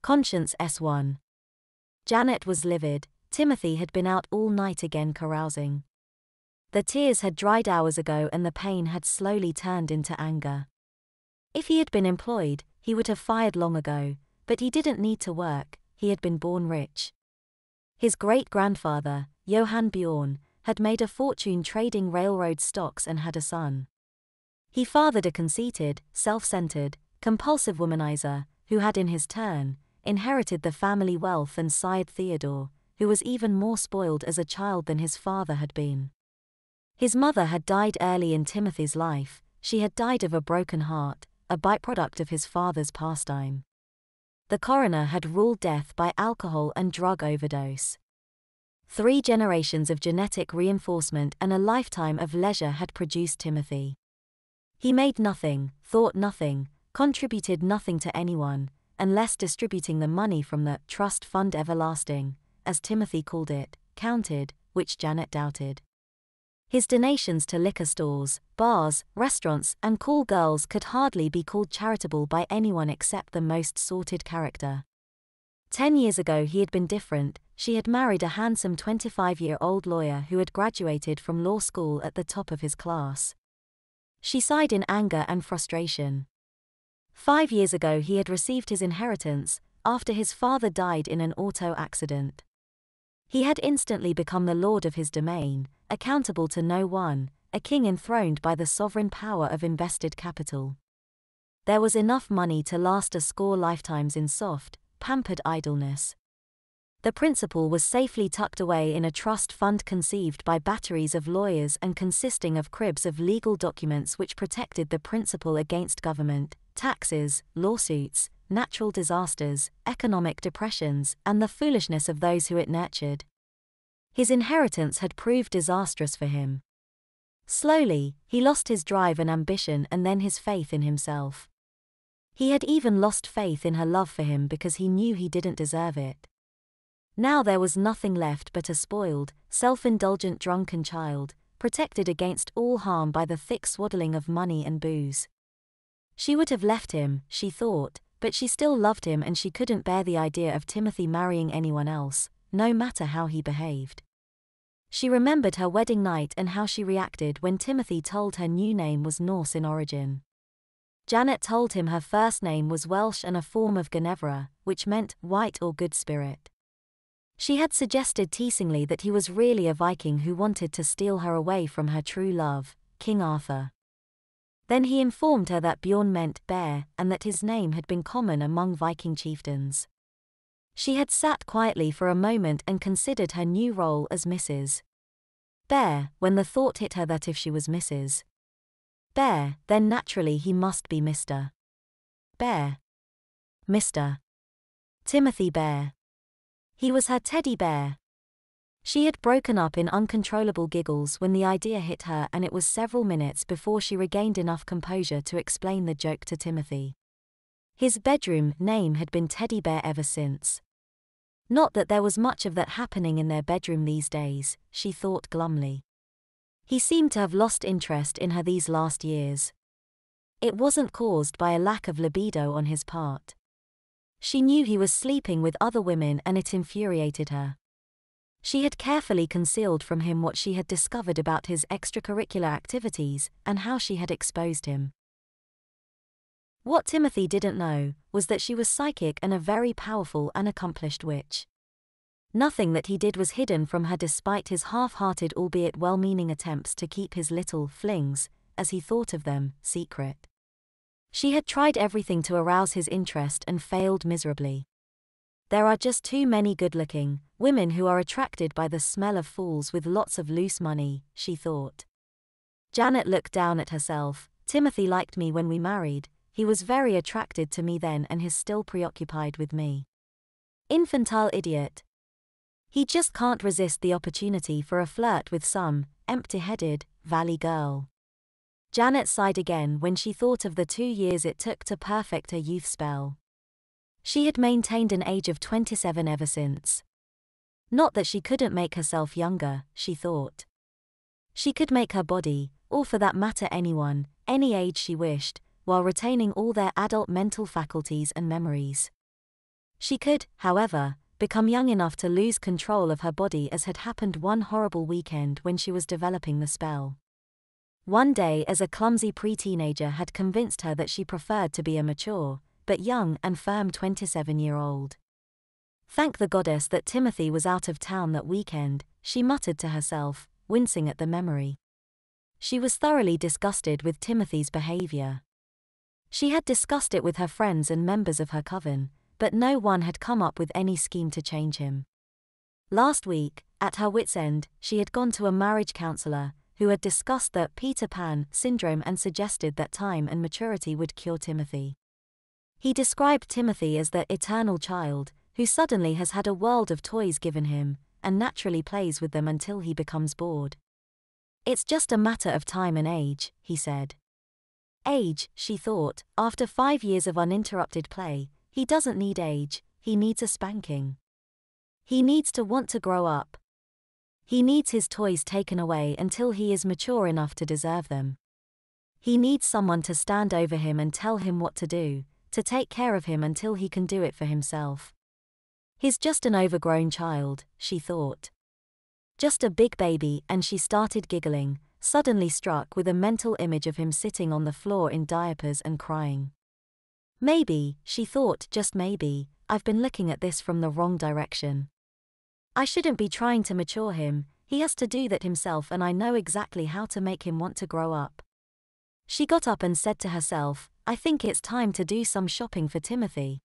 Conscience S1. Janet was livid. Timothy had been out all night again carousing. The tears had dried hours ago and the pain had slowly turned into anger. If he had been employed, he would have fired long ago, but he didn't need to work, he had been born rich. His great-grandfather, Johann Bjorn, had made a fortune trading railroad stocks and had a son. He fathered a conceited, self-centered, compulsive womanizer, who had in his turn inherited the family wealth and sired Theodore, who was even more spoiled as a child than his father had been. His mother had died early in Timothy's life. She had died of a broken heart, a byproduct of his father's pastime. The coroner had ruled death by alcohol and drug overdose. 3 generations of genetic reinforcement and a lifetime of leisure had produced Timothy. He made nothing, thought nothing, contributed nothing to anyone, unless distributing the money from the trust fund everlasting, as Timothy called it, counted, which Janet doubted. His donations to liquor stores, bars, restaurants, and call girls could hardly be called charitable by anyone except the most sordid character. 10 years ago he had been different. She had married a handsome 25-year-old lawyer who had graduated from law school at the top of his class. She sighed in anger and frustration. 5 years ago he had received his inheritance, after his father died in an auto accident. He had instantly become the lord of his domain, accountable to no one, a king enthroned by the sovereign power of invested capital. There was enough money to last a score lifetimes in soft, pampered idleness. The principal was safely tucked away in a trust fund conceived by batteries of lawyers and consisting of cribs of legal documents which protected the principal against government, taxes, lawsuits, natural disasters, economic depressions, and the foolishness of those who it nurtured. His inheritance had proved disastrous for him. Slowly, he lost his drive and ambition and then his faith in himself. He had even lost faith in her love for him because he knew he didn't deserve it. Now there was nothing left but a spoiled, self-indulgent drunken child, protected against all harm by the thick swaddling of money and booze. She would have left him, she thought, but she still loved him and she couldn't bear the idea of Timothy marrying anyone else, no matter how he behaved. She remembered her wedding night and how she reacted when Timothy told her new name was Norse in origin. Janet told him her first name was Welsh and a form of Ginevra, which meant white or good spirit. She had suggested teasingly that he was really a Viking who wanted to steal her away from her true love, King Arthur. Then he informed her that Bjorn meant bear and that his name had been common among Viking chieftains. She had sat quietly for a moment and considered her new role as Mrs. Bear, when the thought hit her that if she was Mrs. Bear, then naturally he must be Mr. Bear. Mr. Timothy Bear. He was her teddy bear. She had broken up in uncontrollable giggles when the idea hit her, and it was several minutes before she regained enough composure to explain the joke to Timothy. His bedroom name had been Teddy Bear ever since. Not that there was much of that happening in their bedroom these days, she thought glumly. He seemed to have lost interest in her these last years. It wasn't caused by a lack of libido on his part. She knew he was sleeping with other women and it infuriated her. She had carefully concealed from him what she had discovered about his extracurricular activities and how she had exposed him. What Timothy didn't know was that she was psychic and a very powerful and accomplished witch. Nothing that he did was hidden from her despite his half-hearted albeit well-meaning attempts to keep his little flings, as he thought of them, secret. She had tried everything to arouse his interest and failed miserably. There are just too many good-looking women who are attracted by the smell of fools with lots of loose money, she thought. Janet looked down at herself. Timothy liked me when we married. He was very attracted to me then and is still preoccupied with me. Infantile idiot. He just can't resist the opportunity for a flirt with some empty-headed valley girl. Janet sighed again when she thought of the 2 years it took to perfect a youth spell. She had maintained an age of 27 ever since. Not that she couldn't make herself younger, she thought. She could make her body, or for that matter anyone, any age she wished, while retaining all their adult mental faculties and memories. She could, however, become young enough to lose control of her body, as had happened one horrible weekend when she was developing the spell. One day, as a clumsy pre-teenager had convinced her that she preferred to be a mature, but young and firm 27-year-old. Thank the goddess that Timothy was out of town that weekend, she muttered to herself, wincing at the memory. She was thoroughly disgusted with Timothy's behavior. She had discussed it with her friends and members of her coven, but no one had come up with any scheme to change him. Last week, at her wit's end, she had gone to a marriage counselor, who had discussed the Peter Pan syndrome and suggested that time and maturity would cure Timothy. He described Timothy as the eternal child, who suddenly has had a world of toys given him, and naturally plays with them until he becomes bored. It's just a matter of time and age, he said. Age, she thought, after 5 years of uninterrupted play, he doesn't need age, he needs a spanking. He needs to want to grow up. He needs his toys taken away until he is mature enough to deserve them. He needs someone to stand over him and tell him what to do, to take care of him until he can do it for himself. He's just an overgrown child, she thought. Just a big baby, and she started giggling, suddenly struck with a mental image of him sitting on the floor in diapers and crying. Maybe, she thought, just maybe, I've been looking at this from the wrong direction. I shouldn't be trying to mature him, he has to do that himself, and I know exactly how to make him want to grow up. She got up and said to herself, I think it's time to do some shopping for Timothy.